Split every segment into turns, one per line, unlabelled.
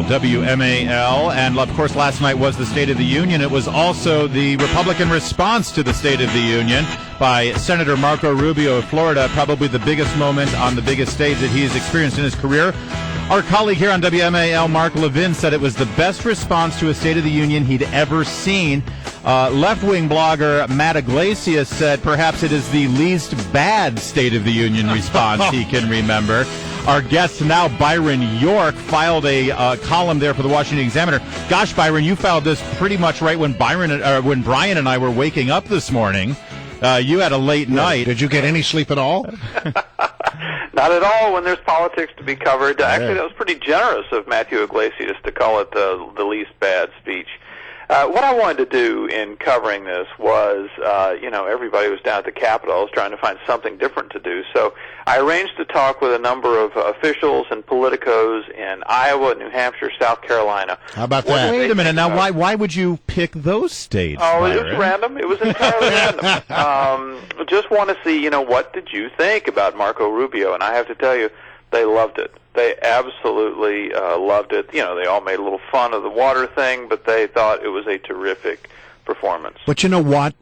WMAL, and of course last night was the State of the Union. It was also the Republican response to the State of the Union by Senator Marco Rubio of Florida, probably the biggest moment on the biggest stage that he has experienced in his career. Our colleague here on WMAL, Mark Levin, said it was the best response to a State of the Union he'd ever seen. Left-wing blogger Matt Iglesias said perhaps it is the least bad State of the Union response he can remember. Our guest now, Byron York, filed a column there for the Washington Examiner. Gosh, Byron, you filed this pretty much right when Brian and I were waking up this morning. You had a late night.
Did you get any sleep at all?
Not at all when there's politics to be covered. Actually, that was pretty generous of Matthew Iglesias to call it the least bad speech. What I wanted to do in covering this was, everybody was down at the Capitol. I was trying to find something different to do. So I arranged to talk with a number of officials and politicos in Iowa, New Hampshire, South Carolina.
How about that?
Wait a minute. Now, why would you pick those states?
Oh,
Byron?
It was random. It was entirely random. Just want to see, what did you think about Marco Rubio? And I have to tell you, they loved it. They absolutely loved it. They all made a little fun of the water thing, but they thought it was a terrific performance.
But you know what,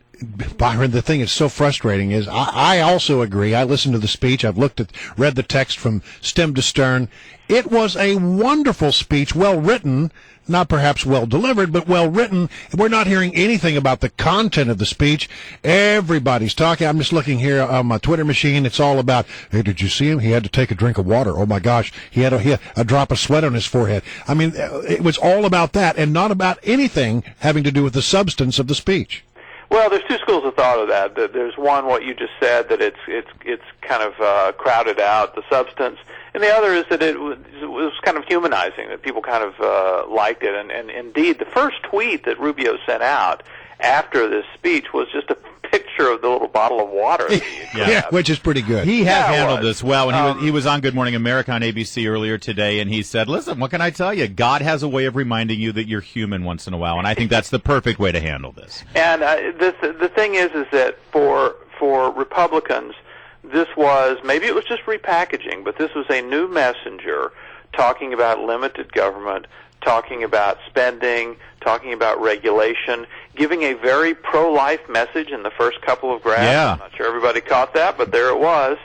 Byron, the thing that's so frustrating is I also agree. I listened to the speech. I've read the text from stem to stern. It was a wonderful speech, well written, not perhaps well delivered, but well written. We're not hearing anything about the content of the speech. Everybody's talking. I'm just looking here on my Twitter machine. It's all about, hey, did you see him? He had to take a drink of water. Oh my gosh, he had a drop of sweat on his forehead. I mean, it was all about that and not about anything having to do with the substance of the speech.
Well, there's two schools of thought of that. There's one, what you just said, that it's kind of crowded out, the substance, and the other is that it was kind of humanizing, that people kind of liked it. And indeed, the first tweet that Rubio sent out after this speech was just a picture of the little bottle of water that he had grabbed.
Which is pretty good.
He has handled this well. And he was on Good Morning America on ABC earlier today, and he said, listen, what can I tell you? God has a way of reminding you that you're human once in a while, and I think that's the perfect way to handle this.
And the thing is that for Republicans, this was, maybe it was just repackaging, but this was a new messenger talking about limited government, talking about spending, talking about regulation, giving a very pro-life message in the first couple of graphs.
Yeah.
I'm not sure everybody caught that, but there it was.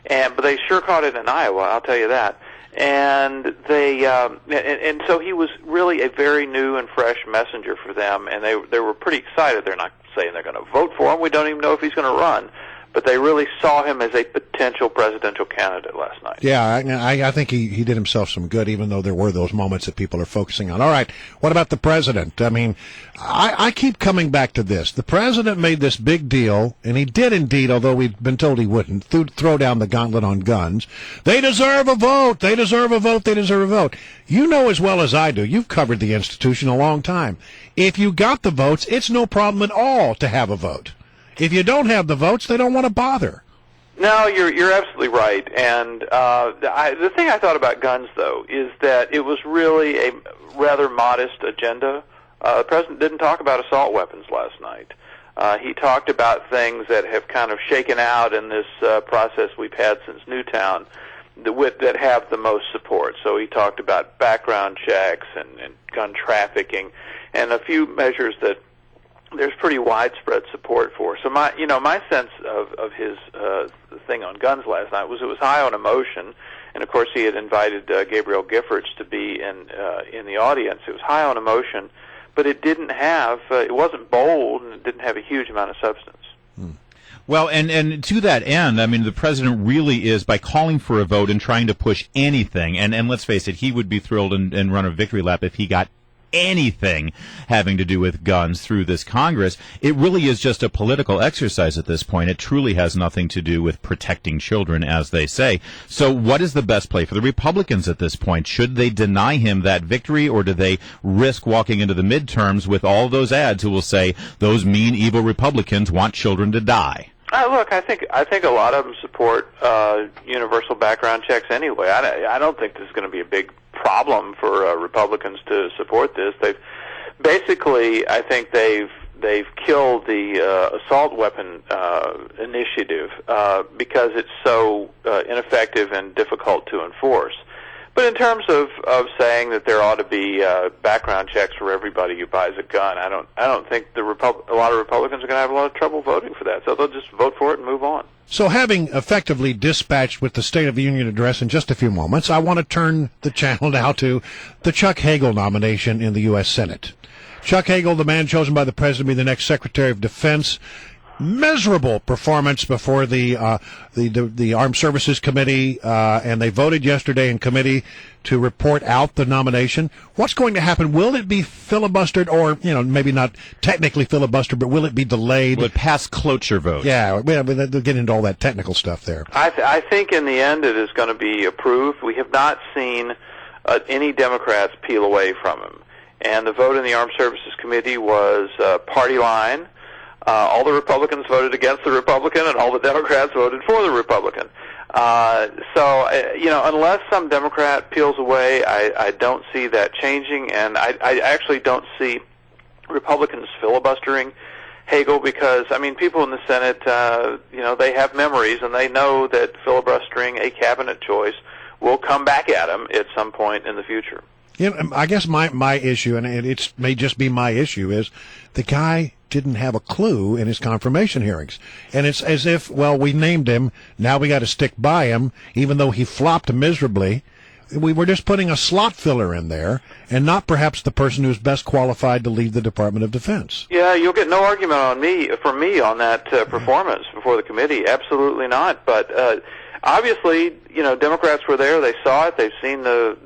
But they sure caught it in Iowa, I'll tell you that. And they and so he was really a very new and fresh messenger for them, and they were pretty excited. They're not saying they're going to vote for him. We don't even know if he's going to run. But they really saw him as a potential presidential candidate last night.
Yeah, I think he did himself some good, even though there were those moments that people are focusing on. All right, what about the president? I mean, I keep coming back to this. The president made this big deal, and he did indeed, although we've been told he wouldn't, throw down the gauntlet on guns. They deserve a vote. They deserve a vote. They deserve a vote. You know as well as I do, you've covered the institution a long time. If you got the votes, it's no problem at all to have a vote. If you don't have the votes, they don't want to bother.
No, you're absolutely right. And the thing I thought about guns, though, is that it was really a rather modest agenda. The president didn't talk about assault weapons last night. He talked about things that have kind of shaken out in this process we've had since Newtown that have the most support. So he talked about background checks and gun trafficking and a few measures that there's pretty widespread support for. So my sense of his thing on guns last night was it was high on emotion, and of course he had invited Gabriel Giffords to be in the audience. It was high on emotion, but it wasn't bold, and it didn't have a huge amount of substance.
Well, and to that end, I mean, the president really is, by calling for a vote and trying to push anything, and let's face it, he would be thrilled and run a victory lap if he got anything having to do with guns through this Congress. It really is just a political exercise at this point. It truly has nothing to do with protecting children, as they say. So what is the best play for the Republicans at this point? Should they deny him that victory, or do they risk walking into the midterms with all those ads who will say those mean, evil Republicans want children to die?
Look, I think a lot of them support universal background checks anyway. I don't think this is going to be a big problem for Republicans to support this. They've basically, I think they've killed the assault weapon initiative because it's so ineffective and difficult to enforce. But in terms of saying that there ought to be background checks for everybody who buys a gun, I don't think a lot of Republicans are going to have a lot of trouble voting for that. So they'll just vote for it and move on.
So having effectively dispatched with the State of the Union address in just a few moments, I want to turn the channel now to the Chuck Hagel nomination in the U.S. Senate. Chuck Hagel, the man chosen by the President to be the next Secretary of Defense. Miserable performance before the Armed Services Committee, and they voted yesterday in committee to report out the nomination. What's going to happen? Will it be filibustered, or maybe not technically filibustered, but will it be delayed?
Will it pass cloture vote?
Yeah, they'll get into all that technical stuff there.
I think in the end it is going to be approved. We have not seen any Democrats peel away from him, and the vote in the Armed Services Committee was party line. All the Republicans voted against the Republican, and all the Democrats voted for the Republican. Unless some Democrat peels away, I don't see that changing, and I actually don't see Republicans filibustering Hagel because, people in the Senate, they have memories, and they know that filibustering a cabinet choice will come back at them at some point in the future.
I guess my issue, and it may just be my issue, is the guy didn't have a clue in his confirmation hearings. And it's as if, we named him, now we got to stick by him, even though he flopped miserably. We were just putting a slot filler in there, and not perhaps the person who's best qualified to lead the Department of Defense.
Yeah, you'll get no argument from me on that performance before the committee. Absolutely not. But obviously, Democrats were there. They saw it. They've seen the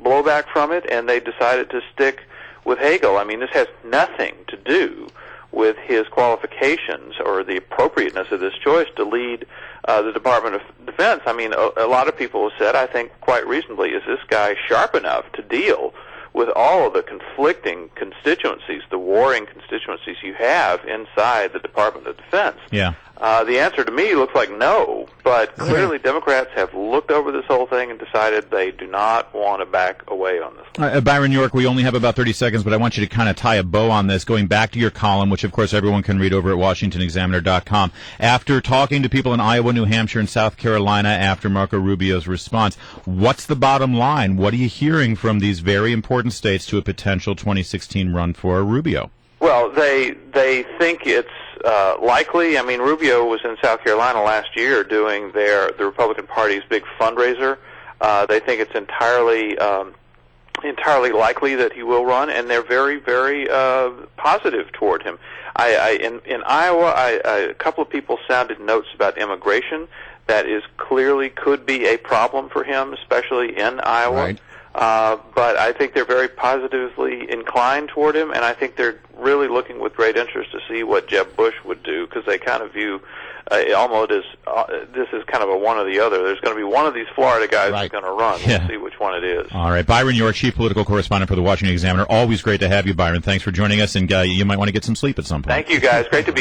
blowback from it, and they decided to stick with Hagel. This has nothing to do with his qualifications or the appropriateness of this choice to lead the Department of Defense. A lot of people have said, I think quite reasonably, is this guy sharp enough to deal with all of the conflicting constituencies, the warring constituencies you have inside the Department of Defense?
Yeah.
The answer to me looks like no, but clearly Democrats have looked over this whole thing and decided they do not want to back away on this.
Byron York, we only have about 30 seconds, but I want you to kind of tie a bow on this, going back to your column, which of course everyone can read over at WashingtonExaminer.com. After talking to people in Iowa, New Hampshire, and South Carolina after Marco Rubio's response, what's the bottom line? What are you hearing from these very important states to a potential 2016 run for Rubio?
Well, they think it's likely. Rubio was in South Carolina last year doing the Republican Party's big fundraiser. They think it's entirely likely that he will run, and they're very, very positive toward him. In Iowa, a couple of people sounded notes about immigration. That is clearly could be a problem for him, especially in Iowa.
Right.
But I think they're very positively inclined toward him, and I think they're really looking with great interest to see what Jeb Bush would do, because they kind of view almost as this is kind of a one or the other. There's going to be one of these Florida guys who's going to run.
Yeah.
We'll see which one it is.
All right. Byron York, chief political correspondent for the Washington Examiner. Always great to have you, Byron. Thanks for joining us, and you might want to get some sleep at some point.
Thank you, guys. Great to be